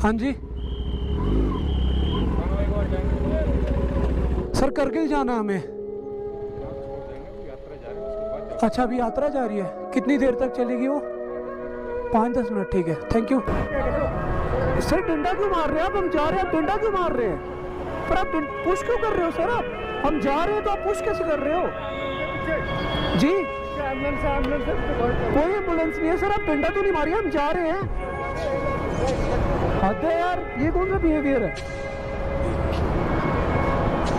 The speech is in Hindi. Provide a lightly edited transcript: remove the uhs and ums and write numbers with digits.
हाँ जी सर, करगिल जाना है हमें। अच्छा, अभी यात्रा जा रही है, कितनी देर तक चलेगी वो? 5-10 मिनट, ठीक है, थैंक यू। सर डंडा क्यों मार रहे हैं आप? हम जा रहे हैं, आप डंडा क्यों मार रहे हैं? पर आप पुश क्यों कर रहे हो सर? आप, हम जा रहे हैं तो आप पुश कैसे कर रहे हो जी? कोई एम्बुलेंस नहीं है सर, आप डंडा तो नहीं मारिए, हम जा रहे हैं। हद है यार, ये कौन सा बिहेवियर है?